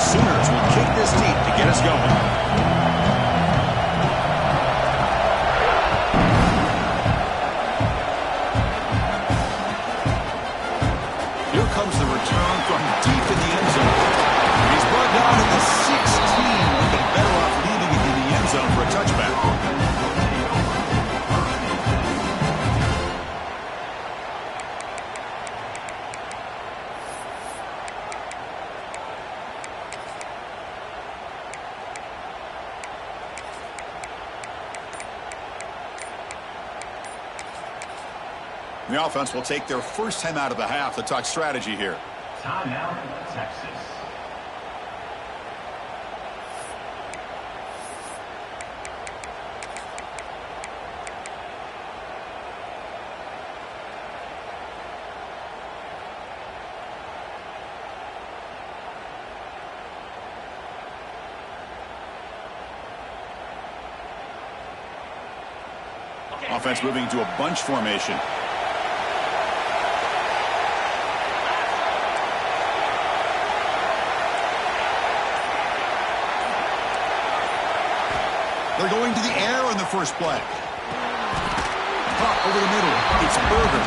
Sooners will kick this deep to get us going. Here comes the return from deep in the end zone. He's brought down at the 16. Would be better off leaving it in the end zone for a touchback. The offense will take their first time out of the half to talk strategy here. Timeout, Texas. Offense moving to a bunch formation. They're going to the air on the first play. Pop over the middle. It's Berger.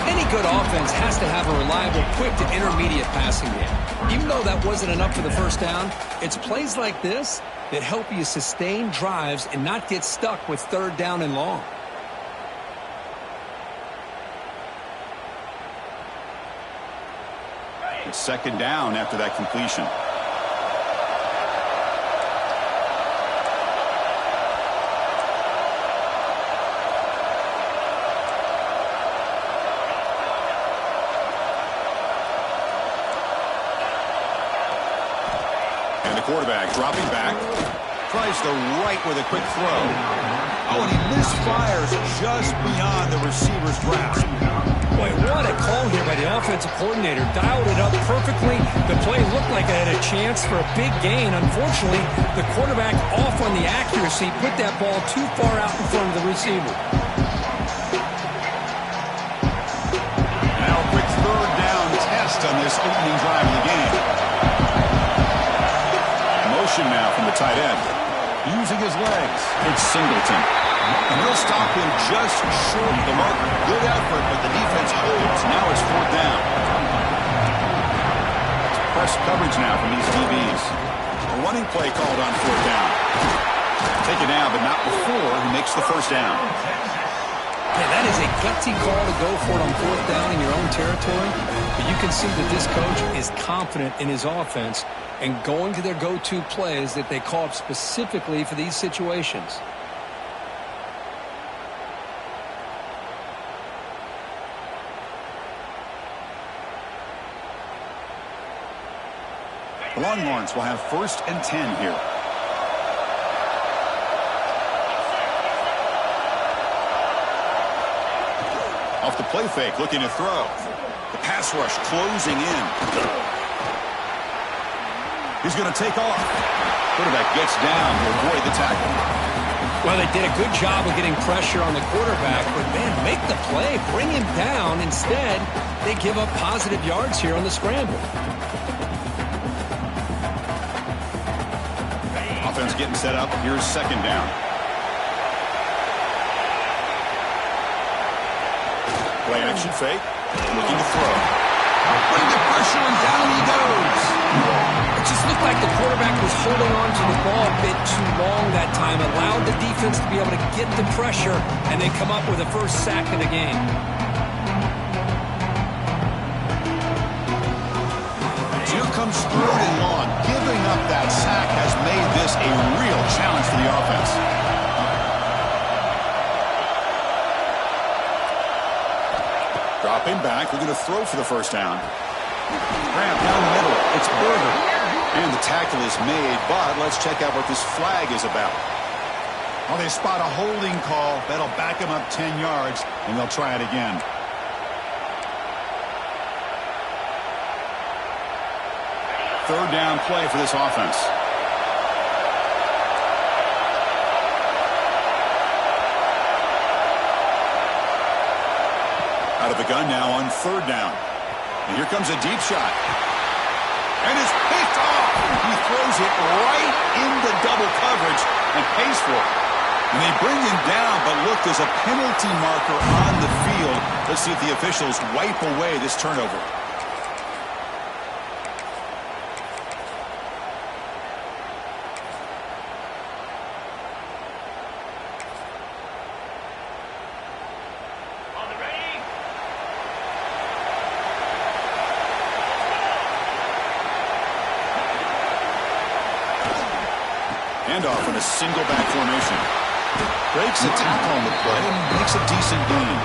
Any good offense has to have a reliable, quick to intermediate passing game. Even though that wasn't enough for the first down, it's plays like this that help you sustain drives and not get stuck with third down and long. It's second down after that completion. Quarterback dropping back, tries the right with a quick throw. Oh, and he misfires just beyond the receiver's grasp. Boy, what a call here by the offensive coordinator. Dialed it up perfectly. The play looked like it had a chance for a big gain. Unfortunately, the quarterback off on the accuracy, put that ball too far out in front of the receiver. Now a quick third down test on this opening drive of the game. Now from the tight end. Using his legs. It's Singleton. And he'll stop him just short of the marker. Good effort, but the defense holds. Now it's fourth down. It's press coverage now from these DBs. A running play called on fourth down. Take it now, but not before he makes the first down. Yeah, that is a gutsy call to go for it on fourth down in your own territory. But you can see that this coach is confident in his offense and going to their go-to plays that they call up specifically for these situations. The Longhorns will have 1st and 10 here. Off the play fake, looking to throw. The pass rush closing in. He's going to take off. Quarterback gets down to avoid the tackle. Well, they did a good job of getting pressure on the quarterback, but, man, make the play, bring him down. Instead, they give up positive yards here on the scramble. Offense getting set up. Here's second down. Play action fake. Looking to throw. Putting the pressure and down he goes. It just looked like the quarterback was holding on to the ball a bit too long that time. Allowed the defense to be able to get the pressure and then come up with the first sack of the game. Here comes 3rd and long. Giving up that sack has made this a real challenge for the offense. Dropping back, looking to throw for the first down. Ramp down the middle. It's Berger. And the tackle is made, but let's check out what this flag is about. Well, they spot a holding call. That'll back them up 10 yards, and they'll try it again. Third down play for this offense. Out of the gun now on 3rd down. And here comes a deep shot. And it's picked off. double coverage and pays for it. And they bring him down, but look, there's a penalty marker on the field. Let's see if the officials wipe away this turnover. Handoff in a single back formation. Breaks a tackle on the play and makes a decent gain.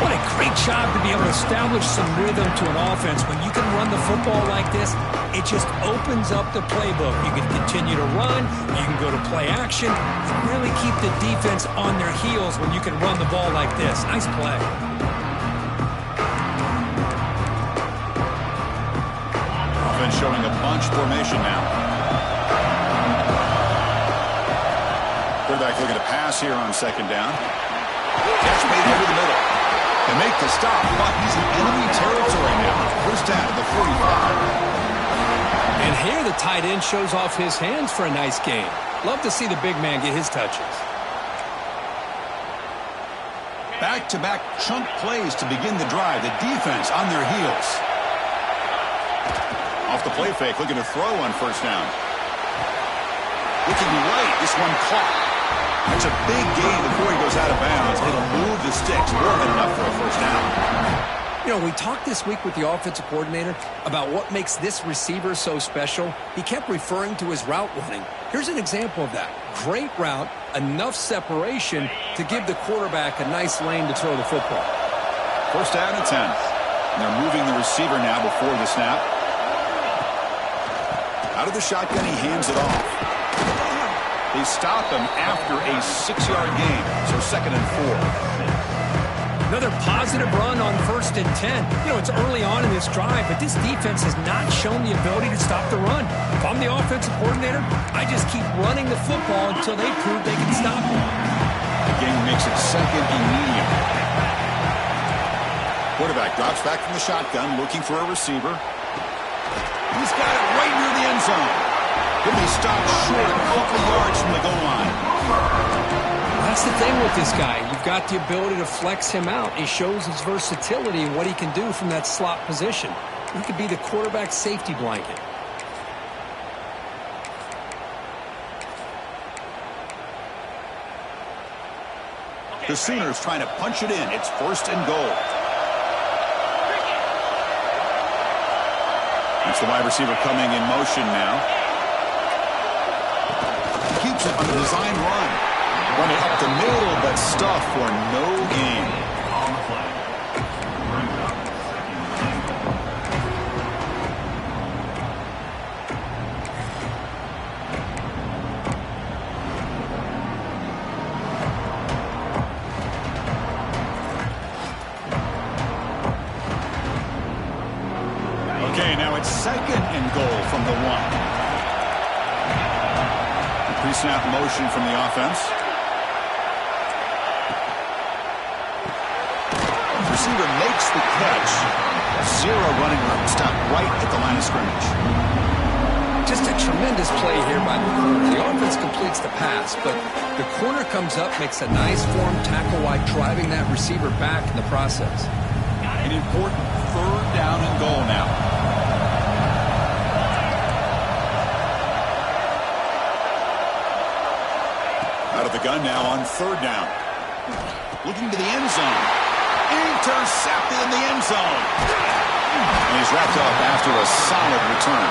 What a great job to be able to establish some rhythm to an offense. When you can run the football like this, it just opens up the playbook. You can continue to run. You can go to play action. Really keep the defense on their heels when you can run the ball like this. Nice play. Offense showing a bunch formation now. Quarterback looking to pass here on second down. Catch made over the middle. They make the stop, but he's in enemy territory now. First down at the 45. And here the tight end shows off his hands for a nice game. Love to see the big man get his touches. Back-to-back chunk plays to begin the drive. The defense on their heels. Off the play fake, looking to throw on first down. Looking right, this one caught. That's a big gain before he goes out of bounds. It'll move the sticks. More than enough for a first down. You know, we talked this week with the offensive coordinator about what makes this receiver so special. He kept referring to his route running. Here's an example of that. Great route, enough separation to give the quarterback a nice lane to throw the football. First down and 10. And they're moving the receiver now before the snap. Out of the shotgun, he hands it off. They stop him after a 6-yard gain, so 2nd and 4. Another positive run on 1st and 10. You know, it's early on in this drive, but this defense has not shown the ability to stop the run. If I'm the offensive coordinator, I just keep running the football until they prove they can stop it. The game makes it 2nd and medium. Quarterback drops back from the shotgun, looking for a receiver. He's got it right near the end zone. He'll be stopped short a couple yards from the goal line. That's the thing with this guy. You've got the ability to flex him out. He shows his versatility and what he can do from that slot position. He could be the quarterback safety blanket. The Sooners trying to punch it in. It's 1st and goal. It's the wide receiver coming in motion now. Keeps it on the design run. Run it up the middle, but stuff for no gain. On the play. Brings up 2nd and 4. Okay, now it's 2nd and goal from the 1. Pre-snap motion from the offense. Receiver makes the catch. 0 running room. Stop right at the line of scrimmage. Just a tremendous play here by the corner. The offense completes the pass, but the corner comes up, makes a nice form tackle while driving that receiver back in the process. An important 3rd down and goal now. Out of the gun now on 3rd down. Looking to the end zone. Intercepted in the end zone. And he's wrapped up after a solid return.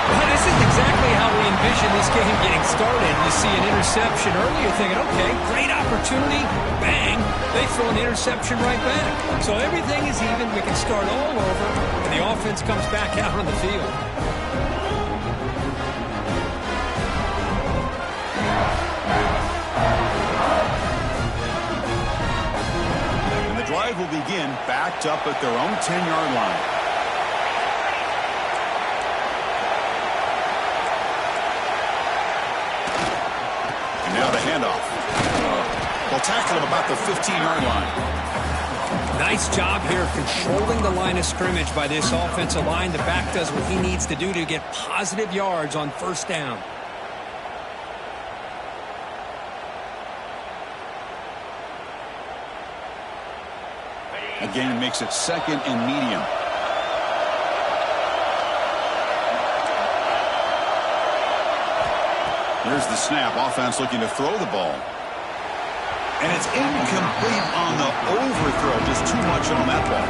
Well, this is exactly how we envision this game getting started. You see an interception early, you're thinking, okay, great opportunity. Bang, they throw an interception right back. So everything is even. We can start all over, and the offense comes back out on the field. Drive will begin backed up at their own 10-yard line. And now the handoff. They'll tackle him about the 15-yard line. Nice job here controlling the line of scrimmage by this offensive line. The back does what he needs to do to get positive yards on 1st down. gain and makes it 2nd and medium. Here's the snap. Offense looking to throw the ball. And it's incomplete on the overthrow. Just too much on that ball.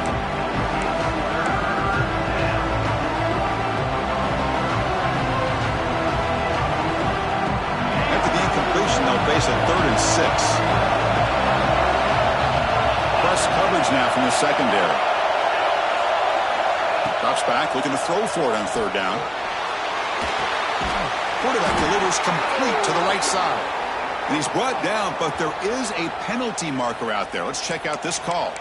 After the incompletion, they'll face a 3rd and 6. Press coverage now from the secondary. Drops back, looking to throw for it on 3rd down. Quarterback delivers complete to the right side. And he's brought down, but there is a penalty marker out there. Let's check out this call.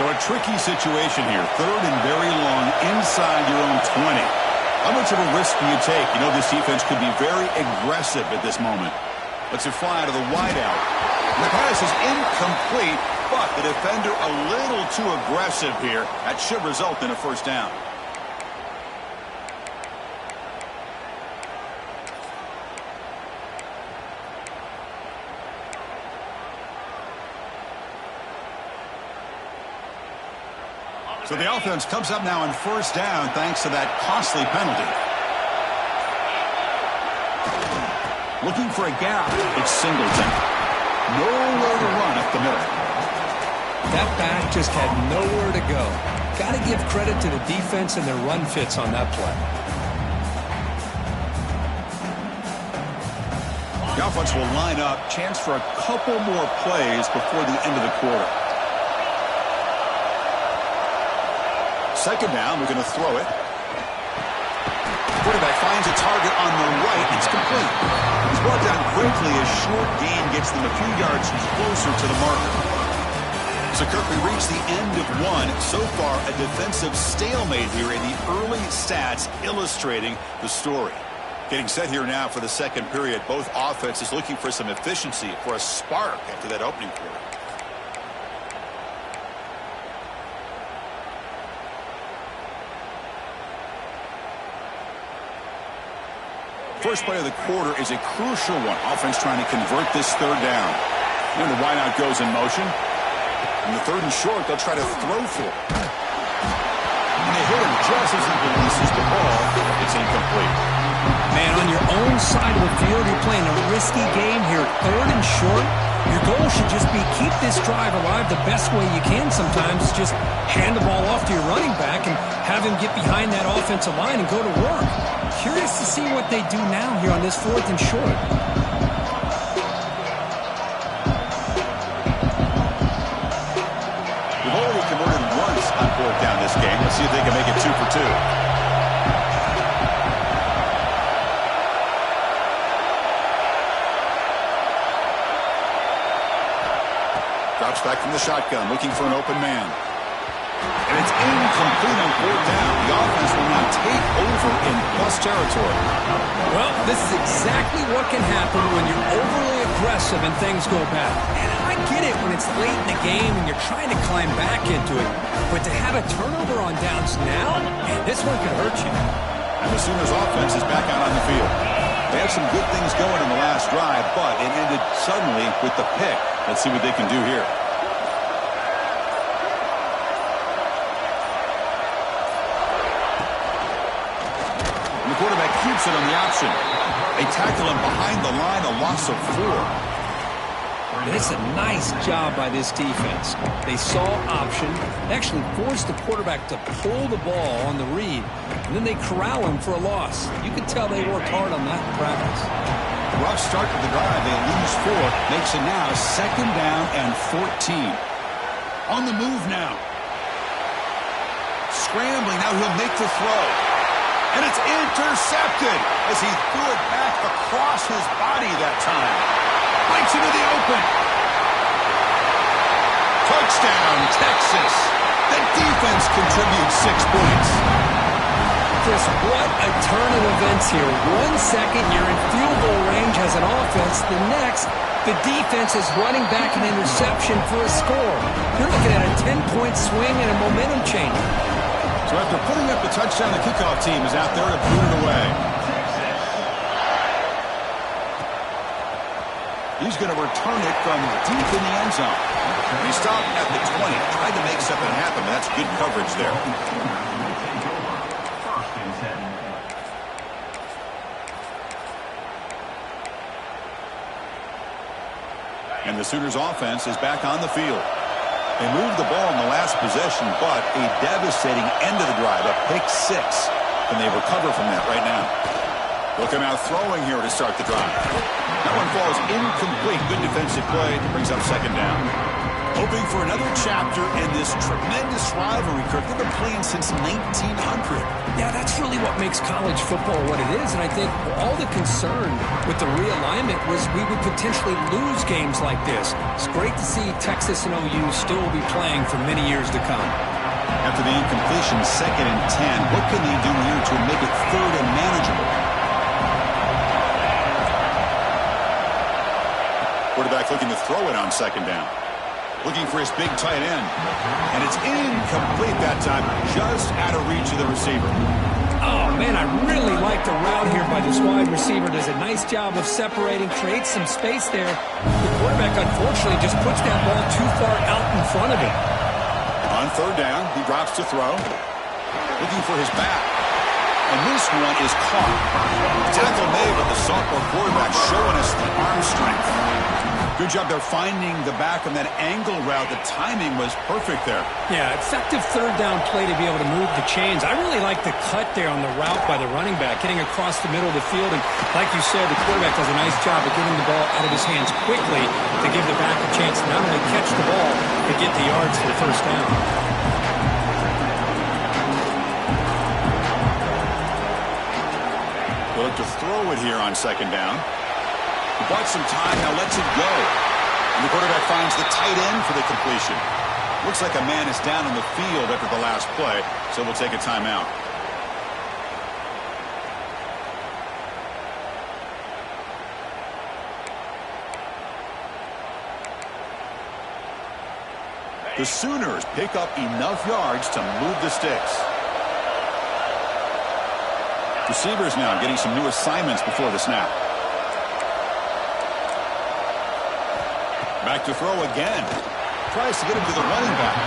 So a tricky situation here. 3rd and very long inside your own 20. How much of a risk do you take? You know this defense could be very aggressive at this moment. Lets it fly out of the wideout. And the pass is incomplete, but the defender a little too aggressive here. That should result in a 1st down. So the offense comes up now on 1st down thanks to that costly penalty. Looking for a gap. It's Singleton. Nowhere to run up the middle. That back just had nowhere to go. Got to give credit to the defense and their run fits on that play. The offense will line up. Chance for a couple more plays before the end of the quarter. 2nd down, we're going to throw it. Quarterback finds a target on the right. It's complete. He's brought down quickly. A short gain gets them a few yards closer to the marker. So, Kirk, we reach the end of 1. So far, a defensive stalemate here in the early stats illustrating the story. Getting set here now for the 2nd period. Both offenses looking for some efficiency, for a spark after that opening quarter. First play of the quarter is a crucial one. Offense trying to convert this 3rd down. And the wideout goes in motion. And the 3rd and short, they'll try to throw for it. And they hit him just as he releases the ball. It's incomplete. Man, on your own side of the field, you're playing a risky game here. 3rd and short. Your goal should just be keep this drive alive the best way you can sometimes. Just hand the ball off to your running back and have him get behind that offensive line and go to work. Curious to see what they do now here on this 4th and short. We've already converted once on 4th down this game. Let's see if they can make it 2 for 2. Drops back from the shotgun, looking for an open man. And it's incomplete on 4th down. The offense will now take over in plus territory. Well, this is exactly what can happen when you're overly aggressive and things go bad. And I get it when it's late in the game and you're trying to climb back into it. But to have a turnover on downs now, man, this one could hurt you. And the Sooners offense is back out on the field. They had some good things going in the last drive, but it ended suddenly with the pick. Let's see what they can do here. Quarterback keeps it on the option. They tackle him behind the line, a loss of 4. And it's a nice job by this defense. They saw option, actually forced the quarterback to pull the ball on the read, and then they corral him for a loss. You can tell they worked hard on that in practice. Rough start to the drive. They lose 4. Makes it now 2nd down and 14. On the move now. Scrambling. Now he'll make the throw. And it's intercepted as he threw it back across his body that time. Bites into the open. Touchdown, Texas. The defense contributes 6 points. Chris, what a turn of events here. 1 second, you're in field goal range as an offense. The next, the defense is running back an interception for a score. You're looking at a 10-point swing and a momentum change. So after putting up the touchdown, the kickoff team is out there to boot it away. He's going to return it from deep in the end zone. He stopped at the 20, tried to make something happen, but that's good coverage there. And the Sooners offense is back on the field. They moved the ball in the last possession, but a devastating end of the drive, a pick six. And they recover from that right now. Look him out throwing here to start the drive. That one falls incomplete. Good defensive play. Brings up second down. Hoping for another chapter in this tremendous rivalry, Kirk. They've been playing since 1900. Yeah, that's really what makes college football what it is. And I think all the concern with the realignment was we would potentially lose games like this. It's great to see Texas and OU still be playing for many years to come. After the incompletion, 2nd and 10. What can they do here to make it 3rd and manageable? Quarterback looking to throw it on 2nd down. Looking for his big tight end. And it's incomplete that time. Just out of reach of the receiver. Oh, man, I really like the route here by this wide receiver. Does a nice job of separating, creates some space there. The quarterback, unfortunately, just puts that ball too far out in front of him. On 3rd down, he drops to throw. Looking for his back. And this one is caught. Tackle made, but the sophomore quarterback showing us the arm strength. Good job there finding the back on that angle route. The timing was perfect there. Yeah, effective 3rd down play to be able to move the chains. I really like the cut there on the route by the running back, getting across the middle of the field. And like you said, the quarterback does a nice job of getting the ball out of his hands quickly to give the back a chance to not only catch the ball, but get the yards for the 1st down. Look to throw it here on 2nd down. He bought some time, now lets it go. And the quarterback finds the tight end for the completion. Looks like a man is down on the field after the last play, so we'll take a timeout. The Sooners pick up enough yards to move the sticks. Receivers now getting some new assignments before the snap. Back to throw again. Tries to get him to the running back.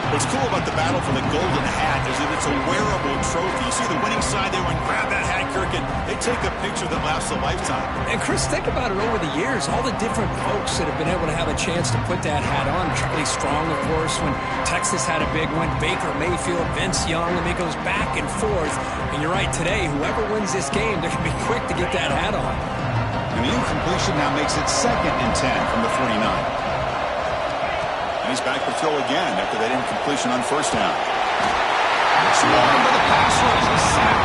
What's cool about the battle for the golden hat is that it's a wearable trophy. You see the winning side there when grab that hat, Kirk, and they take a picture that lasts a lifetime. And Chris, think about it over the years. All the different folks that have been able to have a chance to put that hat on. Charlie Strong, of course, when Texas had a big one. Baker Mayfield, Vince Young. I mean, it goes back and forth. And you're right, today, whoever wins this game, they're going to be quick to get that hat on. And the incompletion now makes it 2nd and 10 from the 49. And he's back to throw again after that incompletion on 1st down. Swarmed by the pass rush, a sack.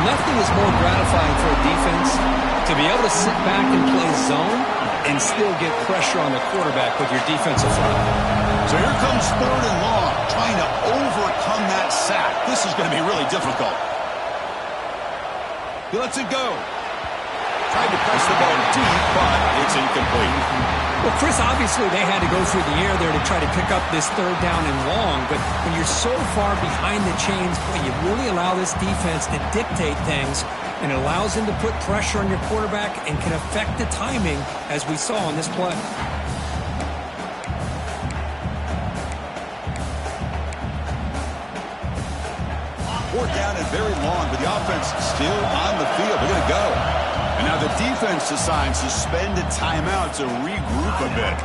Nothing is more gratifying for a defense to be able to sit back and play zone and still get pressure on the quarterback with your defensive front. So here comes 3rd and long, trying to overcome that sack. This is going to be really difficult. He lets it go. Tried to press the ball deep, but it's incomplete. Well, Chris, obviously they had to go through the air there to try to pick up this 3rd down and long, but when you're so far behind the chains, boy, you really allow this defense to dictate things, and it allows them to put pressure on your quarterback and can affect the timing, as we saw on this play. Fourth down and very long, but the offense still on the field. They're going to go. And now the defense decides to spend a timeout to regroup a bit.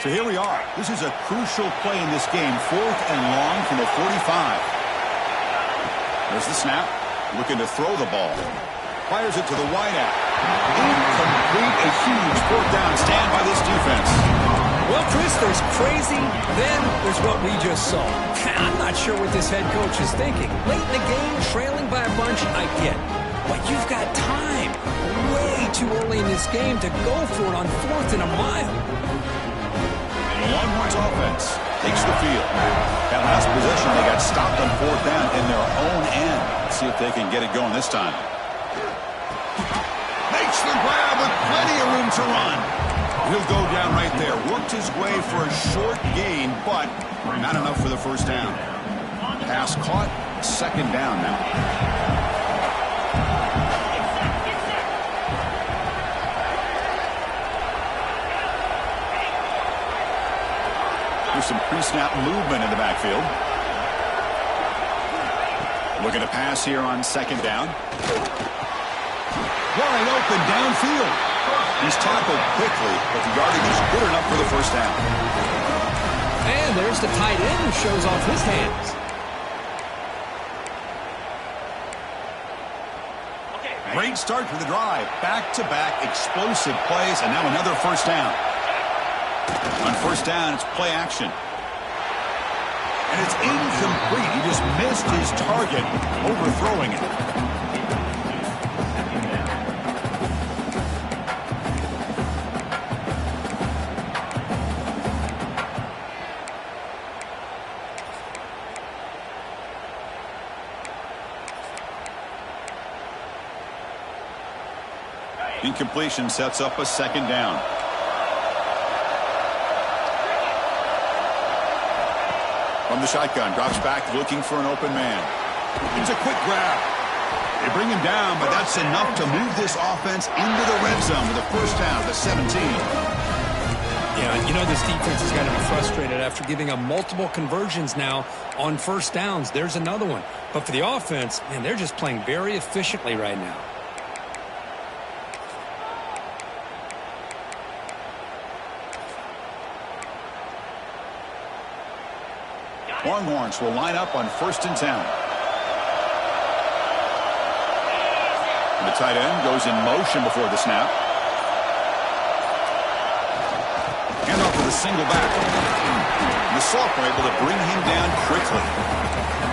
So here we are. This is a crucial play in this game. 4th and long from the 45. There's the snap. Looking to throw the ball. Fires it to the wideout. Incomplete. A huge 4th down stand by this defense. Well, Chris, there's crazy, then there's what we just saw. I'm not sure what this head coach is thinking. Late in the game, trailing by a bunch, I get. But you've got time, way too early in this game to go for it on 4th and a mile. Longhorns offense takes the field. That last possession, they got stopped on 4th down in their own end. Let's see if they can get it going this time. Makes the grab with plenty of room to run. He'll go down right there. Worked his way for a short gain, but not enough for the first down. Pass caught, 2nd down now. There's some pre-snap movement in the backfield. Looking to pass here on 2nd down. Wide open downfield. He's tackled quickly, but the yardage is good enough for the first down. And there's the tight end who shows off his hands. Great start for the drive. Back-to-back explosive plays, and now another first down. On 1st down, it's play action. And it's incomplete. He just missed his target, overthrowing it. Incompletion sets up a 2nd down. From the shotgun, drops back looking for an open man. It's a quick grab. They bring him down, but that's enough to move this offense into the red zone with a first down to 17. Yeah, you know this defense is going to be frustrated after giving up multiple conversions now on 1st downs. There's another one. But for the offense, man, they're just playing very efficiently right now. Longhorns will line up on 1st and 10. And the tight end goes in motion before the snap. Hand off to the single back. And the sophomore able to bring him down quickly.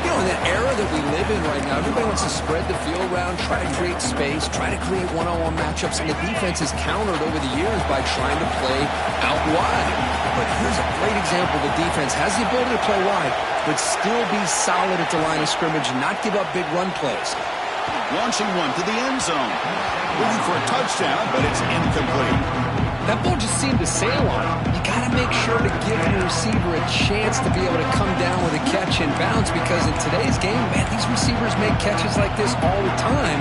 You know, in that era that we live in right now, everybody wants to spread the field around, try to create space, try to create one-on-one matchups, and the defense has countered over the years by trying to play out wide. But here's a great example. The defense has the ability to play wide, but still be solid at the line of scrimmage and not give up big run plays. Launching one to the end zone. Looking for a touchdown, but it's incomplete. That ball just seemed to sail on him. You got to make sure to give your receiver a chance to be able to come down with a catch and bounce, because in today's game, man, these receivers make catches like this all the time.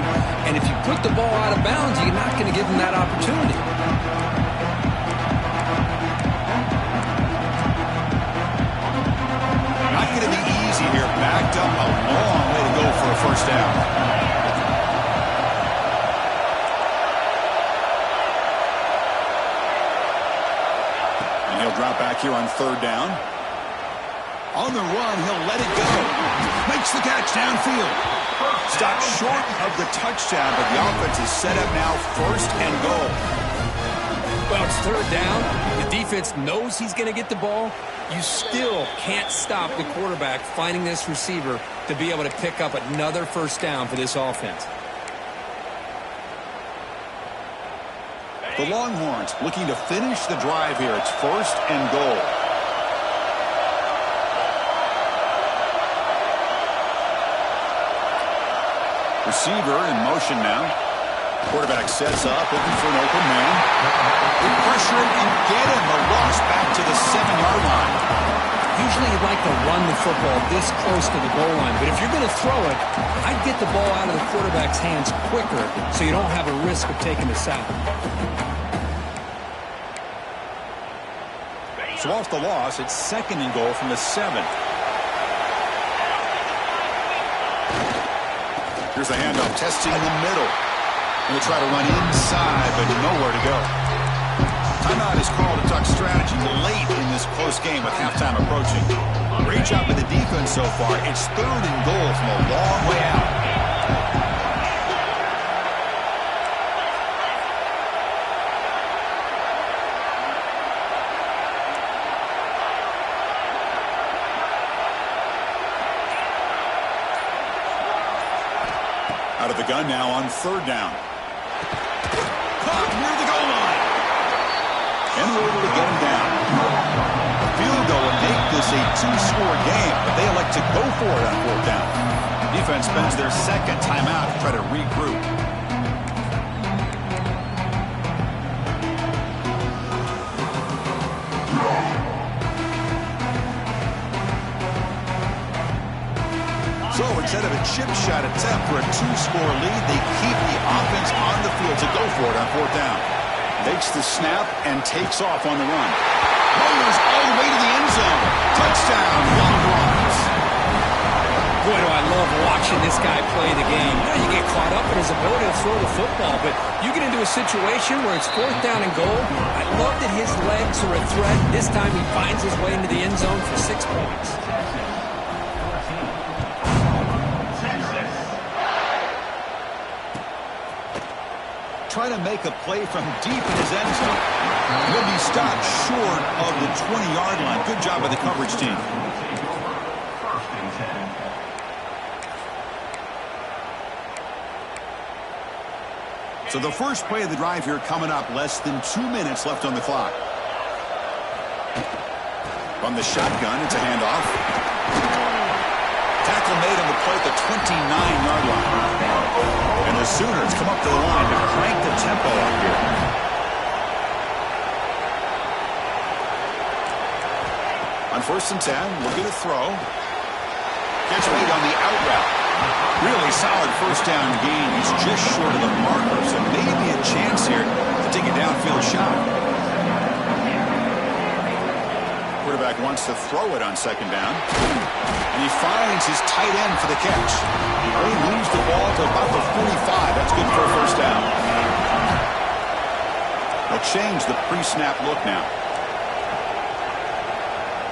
And if you put the ball out of bounds, you're not going to give them that opportunity. Not going to be easy here. Backed up a long way to go for a first down. Drop back here on 3rd down. On the run, he'll let it go. Makes the catch downfield. Stopped short of the touchdown, but the offense is set up now 1st and goal. Well, it's 3rd down. The defense knows he's going to get the ball. You still can't stop the quarterback finding this receiver to be able to pick up another first down for this offense. The Longhorns looking to finish the drive here. It's 1st and goal. Receiver in motion now. Quarterback sets up, looking for an open man. They pressure him and get him. A loss back to the 7-yard line. Usually you'd like to run the football this close to the goal line, but if you're going to throw it, I'd get the ball out of the quarterback's hands quicker so you don't have a risk of taking the sack. So off the loss, it's 2nd and goal from the 7. Here's the handoff, testing the middle. Going to try to run inside, but nowhere to go. Timeout is called to talk strategy late in this close game with halftime approaching. Great job by the defense so far. It's 3rd and goal from a long way out. Out of the gun now on third down. Caught near the goal line. And we're able to get him down. A field goal would make this a two-score game, but they elect to go for it on fourth down. Defense spends their second timeout to try to regroup. So instead of a chip shot attempt for a two-score lead, they keep the offense on the field to go for it on fourth down. Makes the snap and takes off on the run. Motors all the way to the end zone. Touchdown, Longhorns. Boy, do I love watching this guy play the game. You know, you get caught up in his ability to throw the football, but you get into a situation where it's fourth down and goal. I love that his legs are a threat. This time he finds his way into the end zone for 6 points. Try to make a play from deep in his end zone. He'll be stopped short of the 20-yard line. Good job by the coverage team. So the first play of the drive here coming up. Less than 2 minutes left on the clock. From the shotgun, it's a handoff. Tackle made on the play at the 29-yard line. And the Sooners come up to the line to crank the tempo up here. On 1st and 10, looking to throw. Catch made on the out route. Really solid first down gain. He's just short of the marker, so maybe a chance here to take a downfield shot. Quarterback wants to throw it on 2nd down. And he finds his tight end for the catch. He moves the ball to about the 45. That's good for a first down. They'll change the pre-snap look now.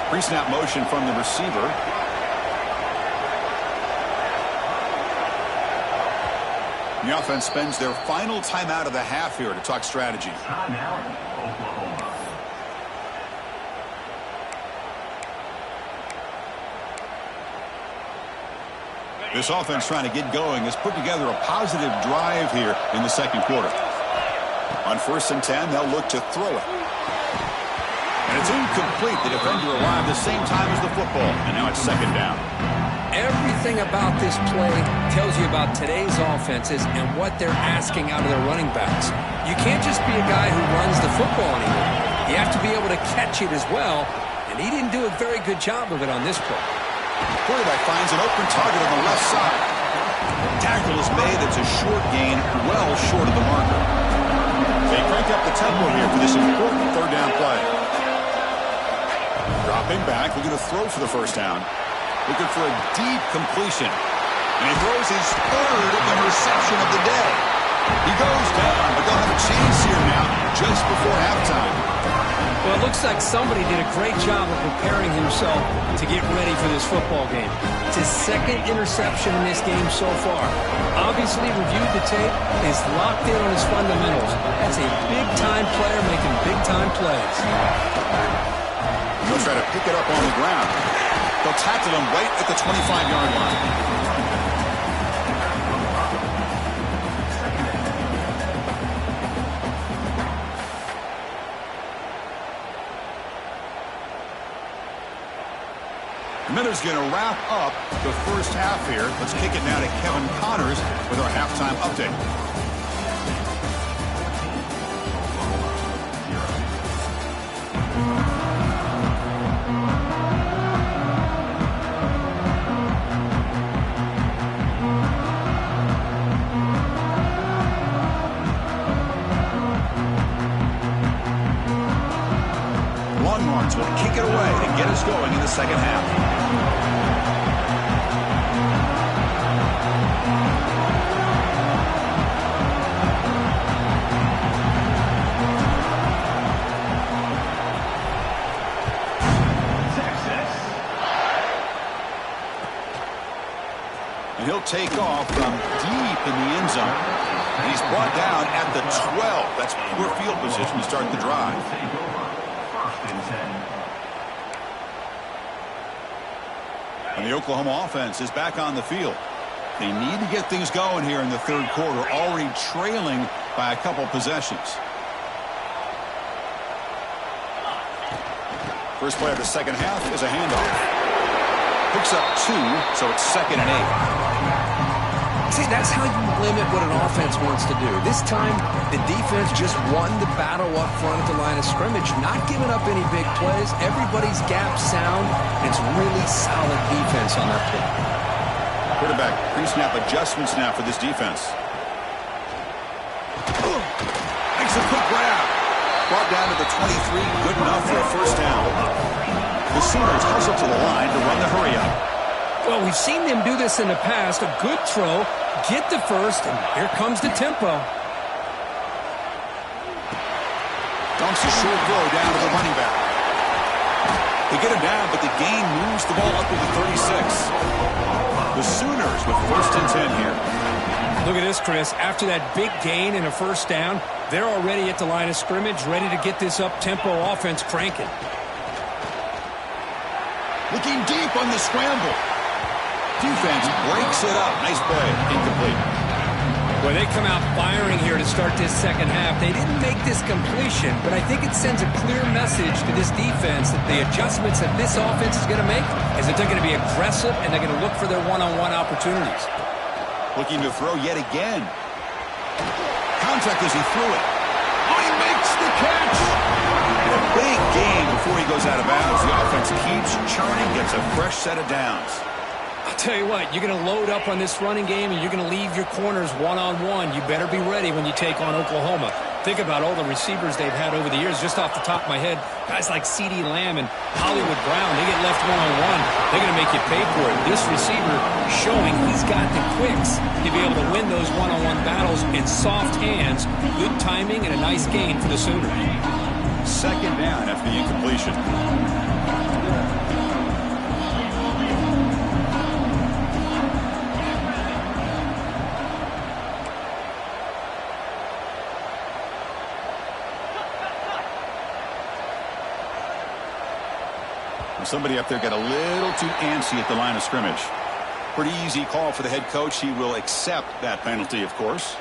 Pre-snap motion from the receiver. The offense spends their final timeout of the half here to talk strategy. Timeout, Oklahoma. This offense trying to get going has put together a positive drive here in the second quarter. On 1st and 10, they'll look to throw it. And it's incomplete. The defender arrived the same time as the football. And now it's 2nd down. Everything about this play tells you about today's offenses and what they're asking out of their running backs. You can't just be a guy who runs the football anymore. You have to be able to catch it as well, and he didn't do a very good job of it on this play. Quarterback finds an open target on the left side. Tackle is made. It's a short gain, well short of the marker. They crank up the tempo here for this important 3rd down play. Dropping back, looking to throw for the first down. Looking for a deep completion. And he throws his 3rd interception of the day. He goes down, but they'll have a chance here now just before halftime. Well, it looks like somebody did a great job of preparing himself to get ready for this football game. It's his 2nd interception in this game so far. Obviously reviewed the tape, is locked in on his fundamentals. That's a big-time player making big-time plays. He'll try to pick it up on the ground. They'll tackle him right at the 25-yard line. Miller's going to wrap up the first half here. Let's kick it now to Kevin Connors with our halftime update. Longhorns will kick it away to get us going in the second half. And he'll take off from deep in the end zone. And he's brought down at the 12. That's poor field position to start the drive. And the Oklahoma offense is back on the field. They need to get things going here in the third quarter, already trailing by a couple possessions. First play of the second half is a handoff. Picks up 2, so it's 2nd and 8. See, that's how you limit what an offense wants to do. This time, the defense just won the battle up front at the line of scrimmage, not giving up any big plays. Everybody's gap sound. It's really solid defense on that play. Quarterback pre-snap adjustments now for this defense. Makes a quick grab. Brought down to the 23, good enough for a first down. The Sooners hustle to the line to run the hurry-up. Well, we've seen them do this in the past. A good throw, get the first, and here comes the tempo. Dumps a short throw down to the running back. They get him down, but the gain moves the ball up to the 36. The Sooners with 1st and 10 here. Look at this, Chris. After that big gain and a first down, they're already at the line of scrimmage, ready to get this up-tempo offense cranking. Looking deep on the scramble. Defense breaks it up. Nice play. Incomplete. Well, they come out firing here to start this second half. They didn't make this completion, but I think it sends a clear message to this defense that the adjustments that this offense is going to make is that they're going to be aggressive and they're going to look for their one-on-one opportunities. Looking to throw yet again. Contact as he threw it. Oh, he makes the catch! And a big gain before he goes out of bounds. The offense keeps churning, gets a fresh set of downs. I'll tell you what, you're going to load up on this running game and you're going to leave your corners one-on-one. You better be ready when you take on Oklahoma. Think about all the receivers they've had over the years. Just off the top of my head, guys like CeeDee Lamb and Hollywood Brown, they get left one-on-one. They're going to make you pay for it. This receiver showing he's got the quicks to be able to win those one-on-one battles in soft hands. Good timing and a nice gain for the Sooners. 2nd down after the incompletion. Somebody up there got a little too antsy at the line of scrimmage. Pretty easy call for the head coach. He will accept that penalty, of course.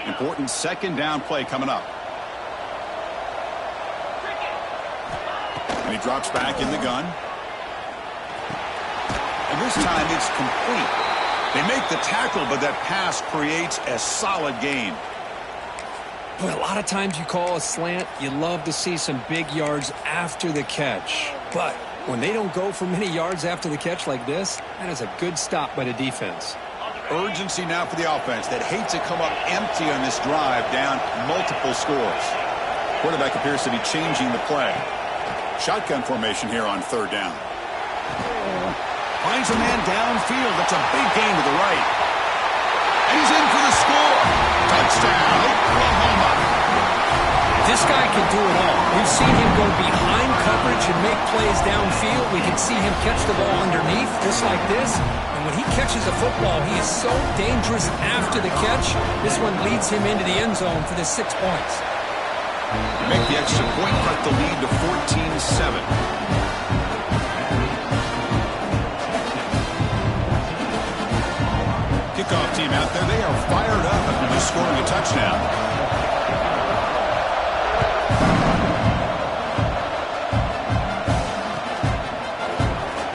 Important 2nd down play coming up. And he drops back in the gun. And this time it's complete. They make the tackle, but that pass creates a solid gain. Boy, a lot of times you call a slant, you love to see some big yards after the catch. But when they don't go for many yards after the catch like this, that is a good stop by the defense. Urgency now for the offense that hates to come up empty on this drive, down multiple scores. Quarterback appears to be changing the play. Shotgun formation here on 3rd down. Finds a man downfield. That's a big gain to the right. And he's in for the score. Touchdown, Oklahoma. This guy can do it all. We've seen him go behind coverage and make plays downfield. We can see him catch the ball underneath, just like this. And when he catches the football, he is so dangerous after the catch. This one leads him into the end zone for the 6 points. Make the extra point, cut the lead to 14-7. Kickoff team out there, they are fired up after just scoring a touchdown.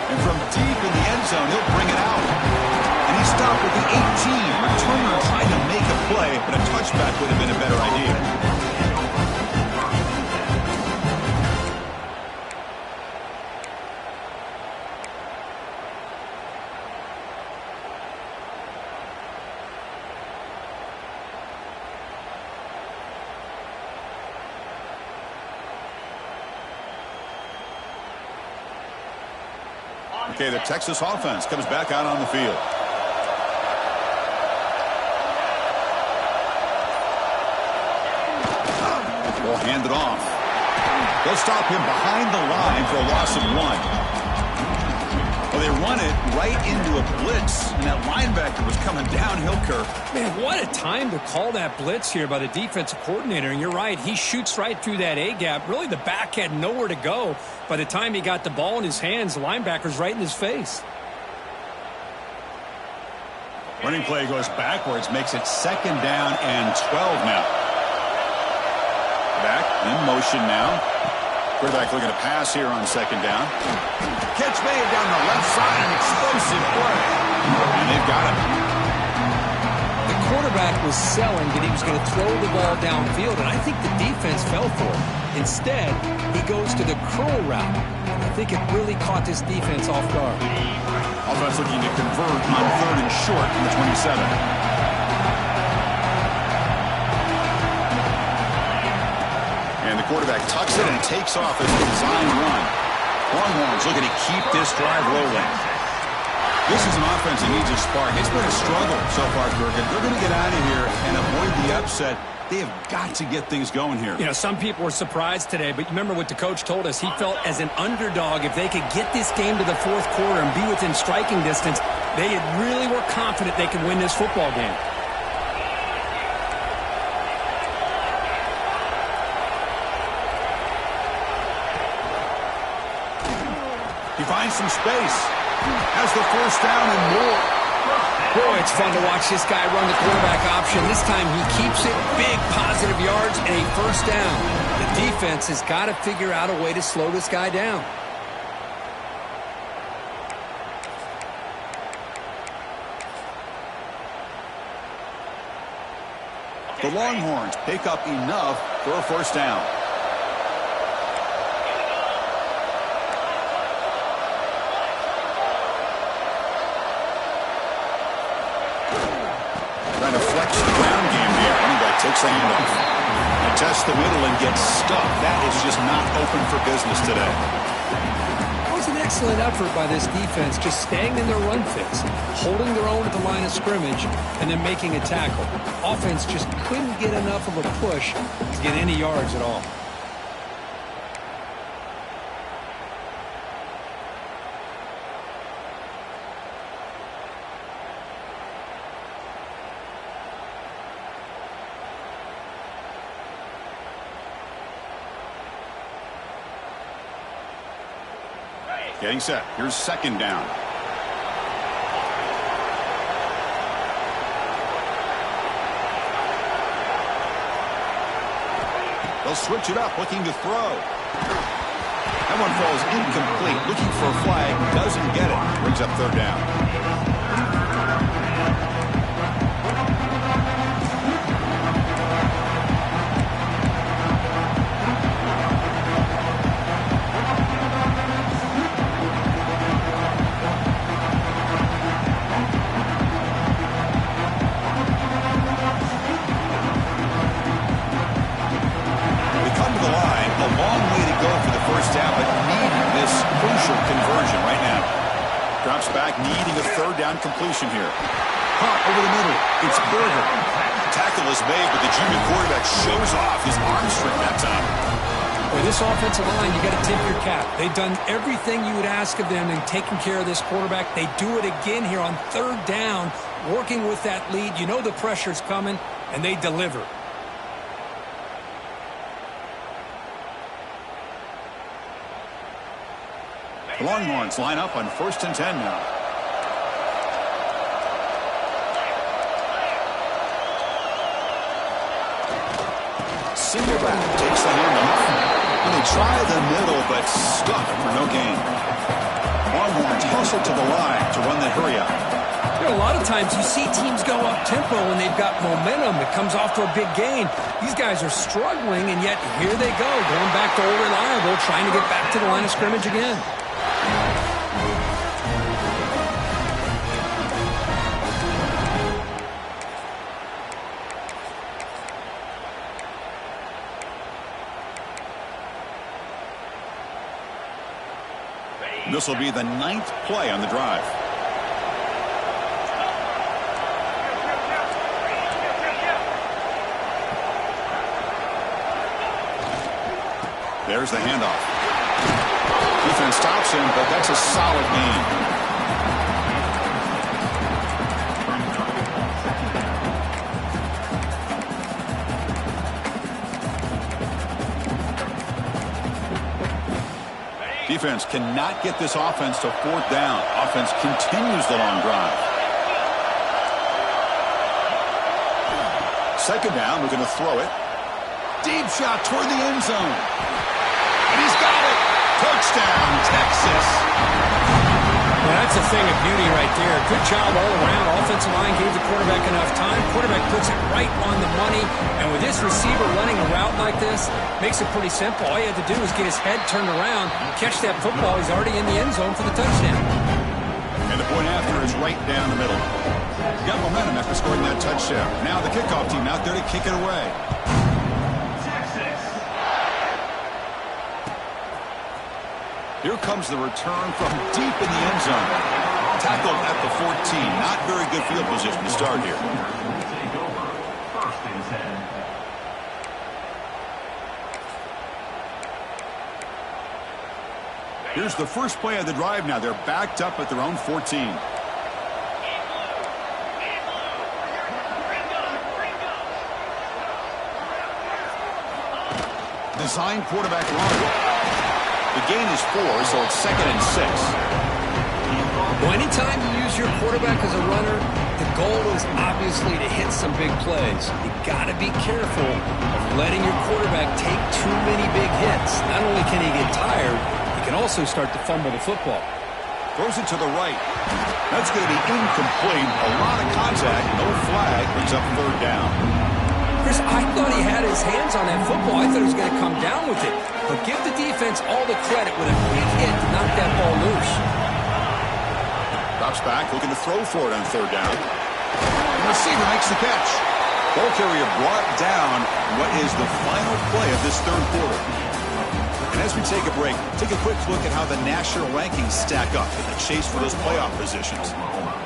And from deep in the end zone, he'll bring it out. And he stopped at the 18. Returner trying to make a play, but a touchback would have been a better idea. Okay, the Texas offense comes back out on the field. Ball handed off. They'll stop him behind the line for a loss of 1. Well, they run it right into a blitz, and that linebacker was coming downhill curve. Man, what a time to call that blitz here by the defensive coordinator. And you're right, he shoots right through that A-gap. Really, the back had nowhere to go. By the time he got the ball in his hands, the linebacker's right in his face. Running play goes backwards, makes it 2nd down and 12 now. Back in motion now. Quarterback looking to pass here on 2nd down. Catch made down the left side, an explosive play. And they've got him. The quarterback was selling that he was going to throw the ball downfield, and I think the defense fell for it. Instead, he goes to the curl route. I think it really caught this defense off guard. Offense looking to convert on 3rd and short from the 27. And the quarterback tucks it and takes off his design run. Longhorns looking to keep this drive rolling. This is an offense that needs a spark. It's been a struggle so far, Jurgen. They're going to get out of here and avoid the upset. They have got to get things going here. You know, some people were surprised today, but remember what the coach told us. He felt as an underdog, if they could get this game to the 4th quarter and be within striking distance, they really were confident they could win this football game. He finds some space. Has the 1st down and more. Boy, it's fun to watch this guy run the quarterback option. This time he keeps it, big positive yards, and a 1st down. The defense has got to figure out a way to slow this guy down. The Longhorns pick up enough for a 1st down. Trying to flex the ground game here. Running back takes the handoff. And tests the middle and gets stuck. That is just not open for business today. It was an excellent effort by this defense, just staying in their run fits, holding their own at the line of scrimmage, and then making a tackle. Offense just couldn't get enough of a push to get any yards at all. Getting set. Here's 2nd down. They'll switch it up, looking to throw. That one falls incomplete. Looking for a flag. Doesn't get it. Brings up 3rd down. Drops back, needing a 3rd down completion here. Caught over the middle. It's Berger. Tackle is made, but the junior quarterback shows off his arm strength that time. With this offensive line, you got to tip your cap. They've done everything you would ask of them in taking care of this quarterback. They do it again here on 3rd down, working with that lead. You know the pressure's coming, and they deliver. The Longhorns line up on 1st and 10 now. Single back, takes the handoff. And they try the middle, but stuck for no gain. Longhorns hustle to the line to run that hurry up. You know, a lot of times you see teams go up-tempo when they've got momentum. It comes off to a big gain. These guys are struggling, and yet here they go, going back to old reliable, trying to get back to the line of scrimmage again. This will be the 9th play on the drive. There's the handoff. Defense stops him, but that's a solid gain. defense cannot get this offense to fourth down. Offense continues the long drive. Second down, we're going to throw it. Deep shot toward the end zone. And he's got it. Touchdown, Texas. Well, that's a thing of beauty right there. Good job all around. Offensive line gave the quarterback enough time. Quarterback puts it right on the money. And with this receiver running a route like this, makes it pretty simple. All you have to do is get his head turned around, catch that football. He's already in the end zone for the touchdown. And the point after is right down the middle. He got momentum after scoring that touchdown. Now the kickoff team out there to kick it away. Here comes the return from deep in the end zone. Tackled at the 14. Not very good field position to start here. Take over. First and 10. Here's the first play of the drive now. They're backed up at their own 14. Design quarterback run. The gain is 4, so it's 2nd and 6. Well, anytime you use your quarterback as a runner, the goal is obviously to hit some big plays. You got to be careful of letting your quarterback take too many big hits. Not only can he get tired, he can also start to fumble the football. Throws it to the right. That's going to be incomplete. A lot of contact. No flag. Brings up third down. Chris, I thought he had his hands on that football. I thought he was going to come down with it. But give the defense all the credit with a big hit to knock that ball loose. Drops back, looking to throw for it on third down. The receiver makes the catch. Ball carrier brought down what is the final play of this third quarter. And as we take a break, take a quick look at how the national rankings stack up in the chase for those playoff positions.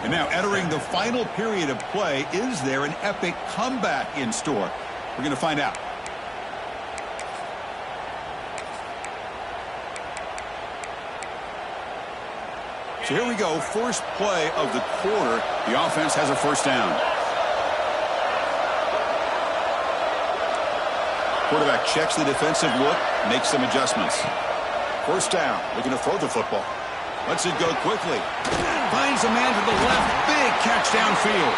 And now entering the final period of play, is there an epic comeback in store? We're going to find out. So here we go, first play of the quarter. The offense has a first down. Quarterback checks the defensive look, makes some adjustments. First down, looking to throw the football. Lets it go quickly. Finds a man to the left, big catch downfield.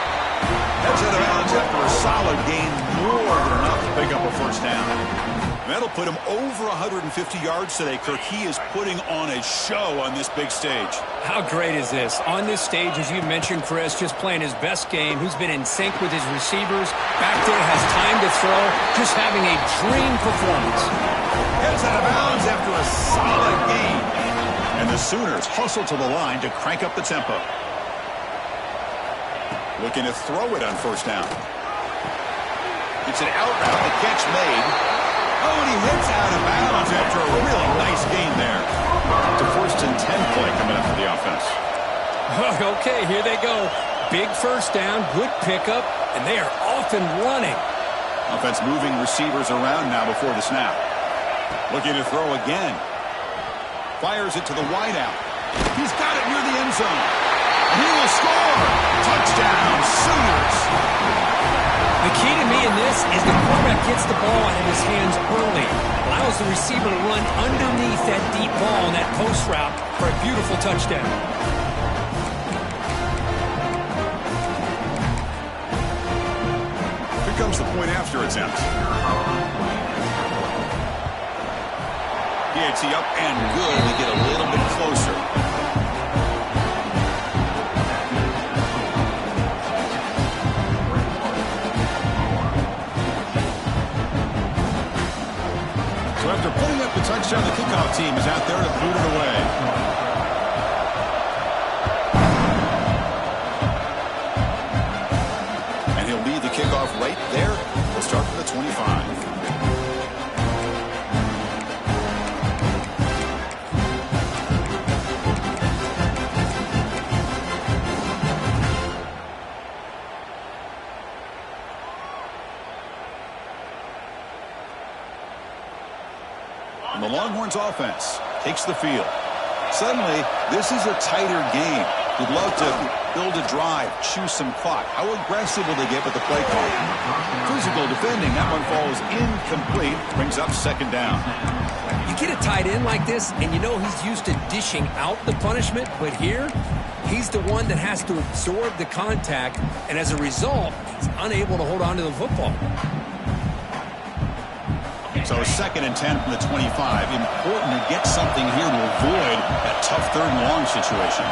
Heads out of bounds after a solid gain, more than enough to pick up a first down. That'll put him over 150 yards today, Kirk. He is putting on a show on this big stage. How great is this? On this stage, as you mentioned, Chris, just playing his best game. Who's been in sync with his receivers. Back there, has time to throw. Just having a dream performance. Heads out of bounds after a solid gain. And the Sooners hustle to the line to crank up the tempo. Looking to throw it on first down. It's an out route, the catch made. Oh, and he hits out of bounds after a really nice gain there. It's a first and 10 play coming up for the offense. Okay, here they go. Big first down, good pickup, and they are off and running. Offense moving receivers around now before the snap. Looking to throw again. Fires it to the wideout. He's got it near the end zone. And he will score. Touchdown, Sooners. The key to me in this is the quarterback gets the ball out of his hands early. Allows the receiver to run underneath that deep ball in that post route for a beautiful touchdown. Here comes the point after attempt. PAT up and good to get a little bit closer. So after putting up the touchdown, the kickoff team is out there to boot it away. And he'll lead the kickoff right there. We'll start from the 25. And the Longhorns offense takes the field. Suddenly, this is a tighter game. You'd love to build a drive, choose some clock. How aggressive will they get with the play call? Physical defending. That one falls incomplete. Brings up second down. You get a tight end like this, and you know he's used to dishing out the punishment, but here, he's the one that has to absorb the contact, and as a result, he's unable to hold on to the football. So 2nd and 10 from the 25. Important to get something here to avoid that tough 3rd and long situation.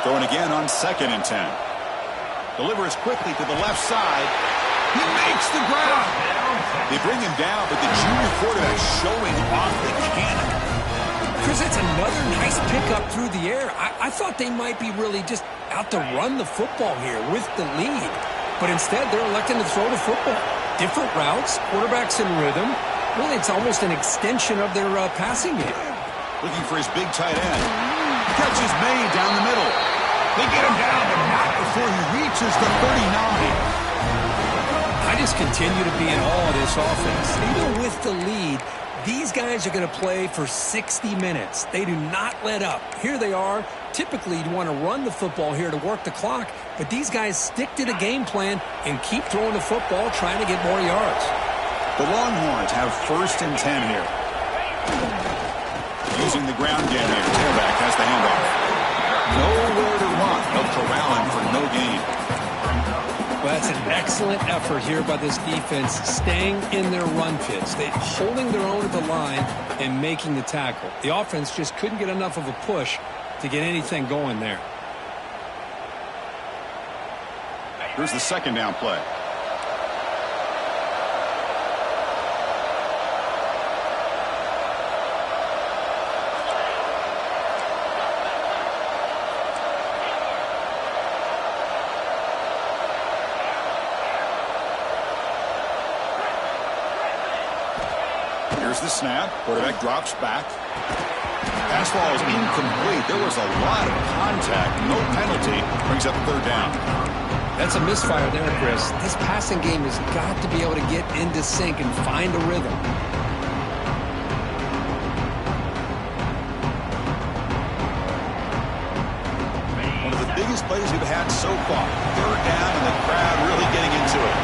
Throwing again on 2nd and 10. Delivers quickly to the left side. He makes the grab. They bring him down, but the junior quarterback showing off the cannon. Chris, that's another nice pickup through the air. I thought they might be really just out to run the football here with the lead. But instead, they're electing to throw the football. Different routes, quarterbacks in rhythm. Really, it's almost an extension of their passing game. Looking for his big tight end. Catch is made down the middle. They get him down, but not before he reaches the 39. I just continue to be in awe of this offense. Even with the lead, these guys are going to play for 60 minutes. They do not let up. Here they are. Typically, you want to run the football here to work the clock, but these guys stick to the game plan and keep throwing the football, trying to get more yards. The Longhorns have 1st and 10 here. Using the ground game here. Tailback has the handoff. Nowhere to run. They'll corral him for no gain. Well, that's an excellent effort here by this defense, staying in their run fits. They're holding their own at the line and making the tackle. The offense just couldn't get enough of a push to get anything going there. Here's the 2nd down play. Here's the snap. Quarterback drops back. Pass ball is incomplete. There was a lot of contact. No penalty. Brings up 3rd down. That's a misfire there, Chris. This passing game has got to be able to get into sync and find a rhythm. One of the biggest plays we've had so far. 3rd down, and the crowd really getting into it.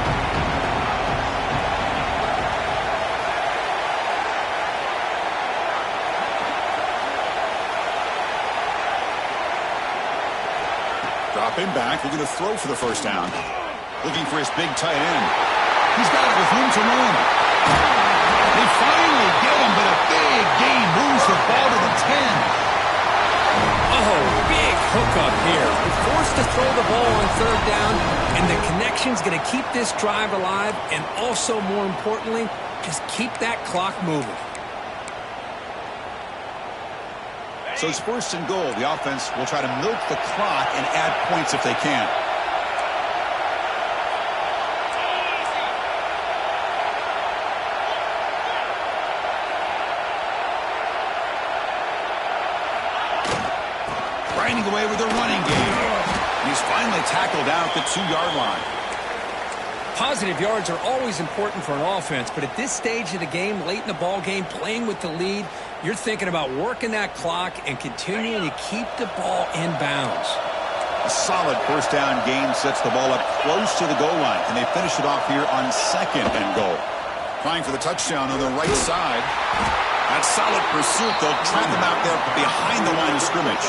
Dropping back, looking to throw for the 1st down. Looking for his big tight end. He's got it with room to run. They finally get him, but a big gain moves the ball to the 10. Oh, big hookup here. They're forced to throw the ball on 3rd down, and the connection's going to keep this drive alive, and also, more importantly, just keep that clock moving. So it's 1st and goal. The offense will try to milk the clock and add points if they can. Grinding away with their running game. He's finally tackled down at the 2-yard line. Positive yards are always important for an offense, but at this stage of the game, late in the ball game, playing with the lead, you're thinking about working that clock and continuing to keep the ball in bounds. A solid 1st down gain sets the ball up close to the goal line, and they finish it off here on 2nd and goal. Trying for the touchdown on the right side. That solid pursuit, they'll trap him out there behind the line of scrimmage.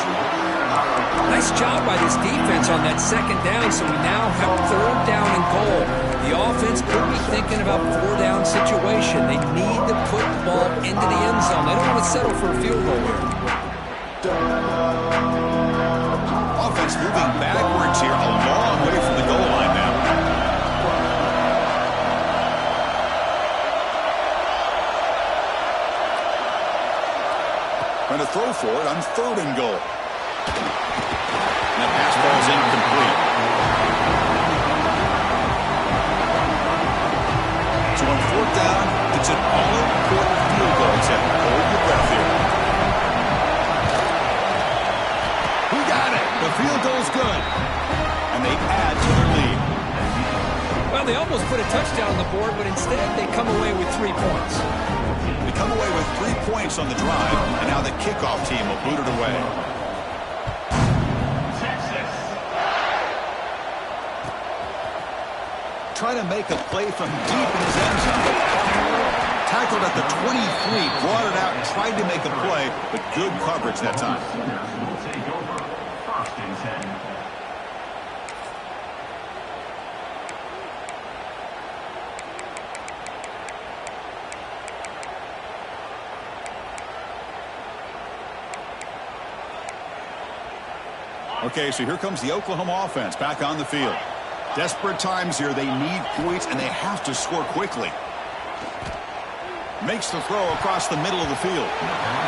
Nice job by this defense on that 2nd down, so we now have 3rd down and goal. The offense could be thinking about 4-down situation. They need to put the ball into the end zone. They don't want to settle for a field goal here. Offense moving backwards here, a long way from the goal line now. Going to throw for it on 3rd and goal. And that pass ball is incomplete. So on 4th down, it's an all-important field goal. So hold your breath here. We got it. The field goal's good. And they add to their lead. Well, they almost put a touchdown on the board, but instead they come away with 3 points. They come away with 3 points. points on the drive, and now the kickoff team will boot it away. Trying to make a play from deep in his end zone. Tackled at the 23, brought it out and tried to make a play, but good coverage that time. Will take over. First and 10. Okay, so here comes the Oklahoma offense back on the field. Desperate times here. They need points, and they have to score quickly. Makes the throw across the middle of the field.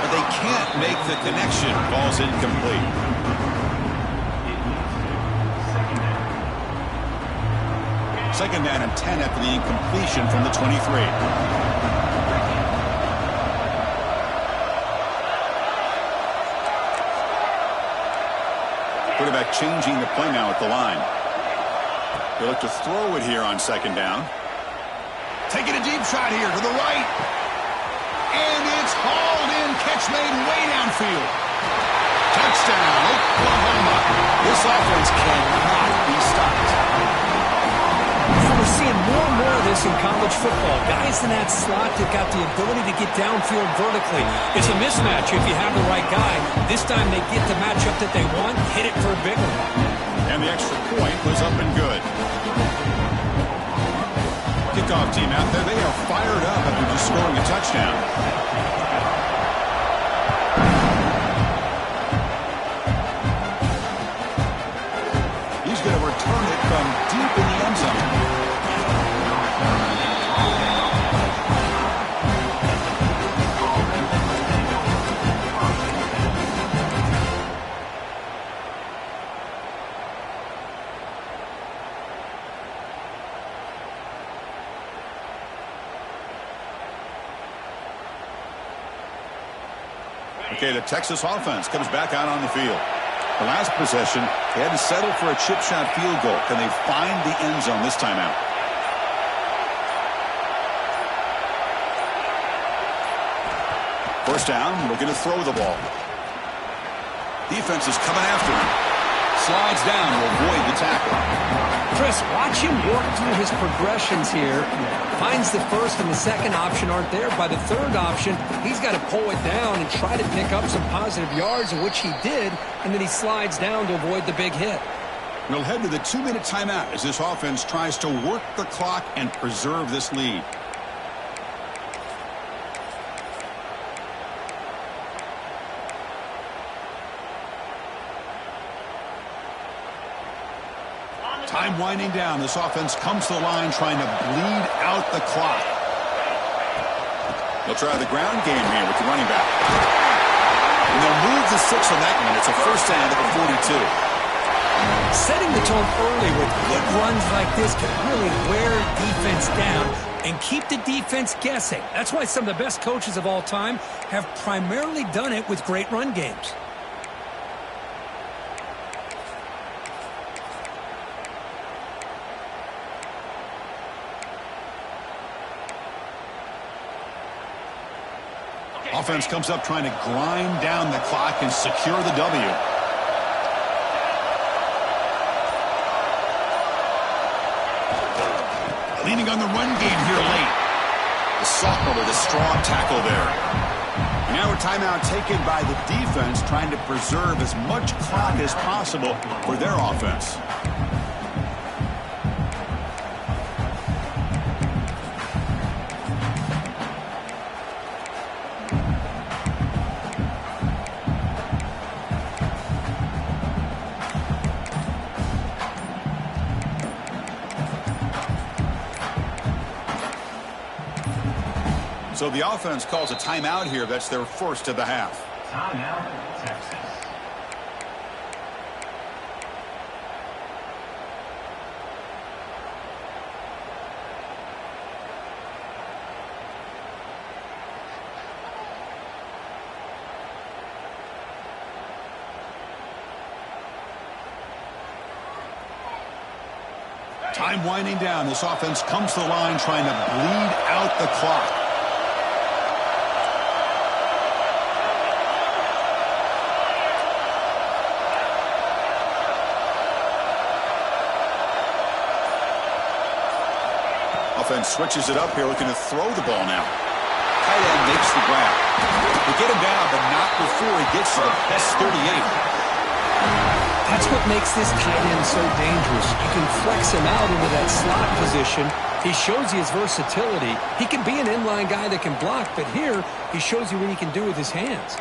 But they can't make the connection. Ball's incomplete. Second down and 10 after the incompletion from the 23. Quarterback changing the play now at the line. They look to throw it here on second down. Taking a deep shot here to the right. And it's hauled in. Catch made way downfield. Touchdown, Oklahoma. This offense cannot be stopped. We're seeing more and more of this in college football. Guys in that slot that got the ability to get downfield vertically. It's a mismatch if you have the right guy. This time they get the matchup that they want, hit it for a big one. And the extra point was up and good. Kickoff team out there. They are fired up after just scoring a touchdown. He's going to return it from deep in the end zone. Okay, the Texas offense comes back out on the field. The last possession, they had to settle for a chip shot field goal. Can they find the end zone this time out? First down, looking to throw the ball. Defense is coming after him. Slides down to avoid the tackle. Chris, watch him work through his progressions here. Finds the first and the second option aren't there. By the third option, he's got to pull it down and try to pick up some positive yards, of which he did, and then he slides down to avoid the big hit. We'll head to the 2-minute timeout as this offense tries to work the clock and preserve this lead. Time winding down. This offense comes to the line trying to bleed out the clock. They'll try the ground game here with the running back. And they'll move the 6 on that one. It's a first down at the 42. Setting the tone early with good runs like this can really wear defense down and keep the defense guessing. That's why some of the best coaches of all time have primarily done it with great run games. Offense comes up trying to grind down the clock and secure the W. Leaning on the run game here late. The sophomore with a strong tackle there. And now a timeout taken by the defense trying to preserve as much clock as possible for their offense. So the offense calls a timeout here. That's their first of the half. Timeout, Texas. Time winding down. This offense comes to the line trying to bleed out the clock. offense switches it up here, looking to throw the ball now. Tight end makes the grab. They get him down, but not before he gets to the best 38. That's what makes this tight end so dangerous. You can flex him out into that slot position. He shows you his versatility. He can be an inline guy that can block, but here he shows you what he can do with his hands.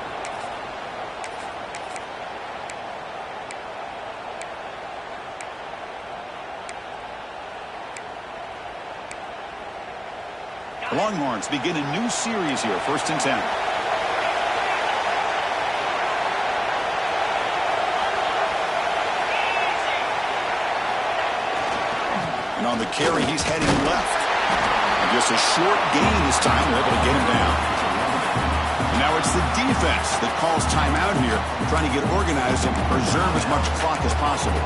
The Longhorns begin a new series here, 1st and 10. And on the carry, he's heading left. And just a short gain this time. They're able to get him down. And now it's the defense that calls timeout here, trying to get organized and preserve as much clock as possible.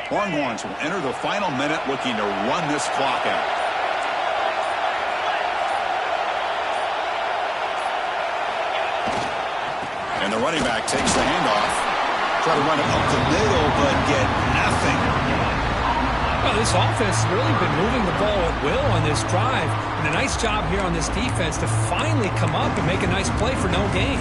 Longhorns will enter the final minute looking to run this clock out. And the running back takes the handoff. Try to run it up the middle, but get nothing. Well, this offense has really been moving the ball at will on this drive. And a nice job here on this defense to finally come up and make a nice play for no gain.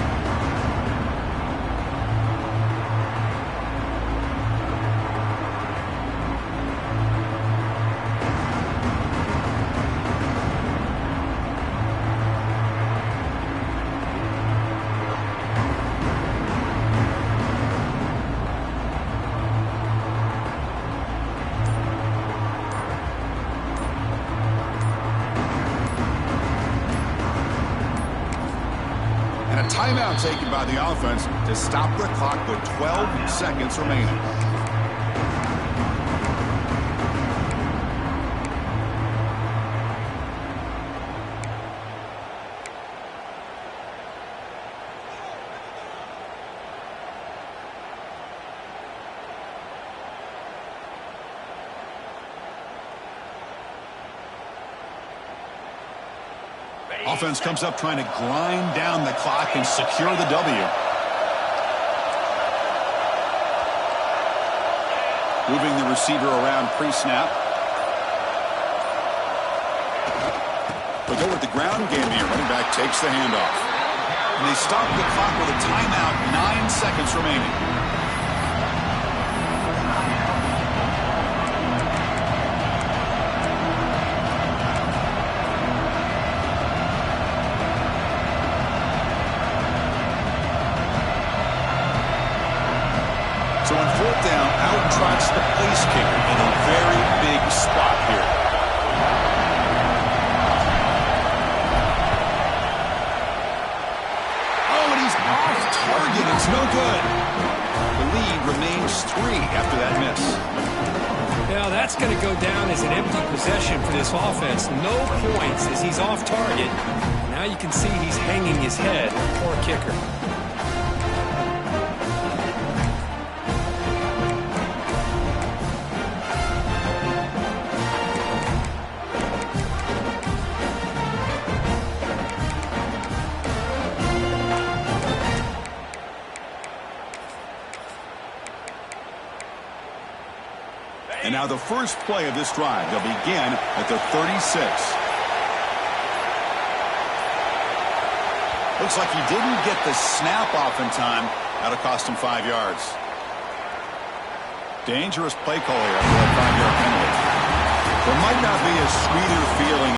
Timeout taken by the offense to stop the clock with 12 seconds remaining. Offense comes up trying to grind down the clock and secure the W. Moving the receiver around pre-snap. They go with the ground game here. Running back takes the handoff. And they stop the clock with a timeout, 9 seconds remaining. So on 4th down, out trots the place kicker in a very big spot here. Oh, and he's off target. It's no good. The lead remains 3 after that miss. Now that's going to go down as an empty possession for this offense. No points as he's off target. Now you can see he's hanging his head. Poor kicker. And now the first play of this drive. They'll begin at the 36. Looks like he didn't get the snap off in time. That'll cost him 5 yards. Dangerous play call here after that 5-yard penalty. There might not be a sweeter feeling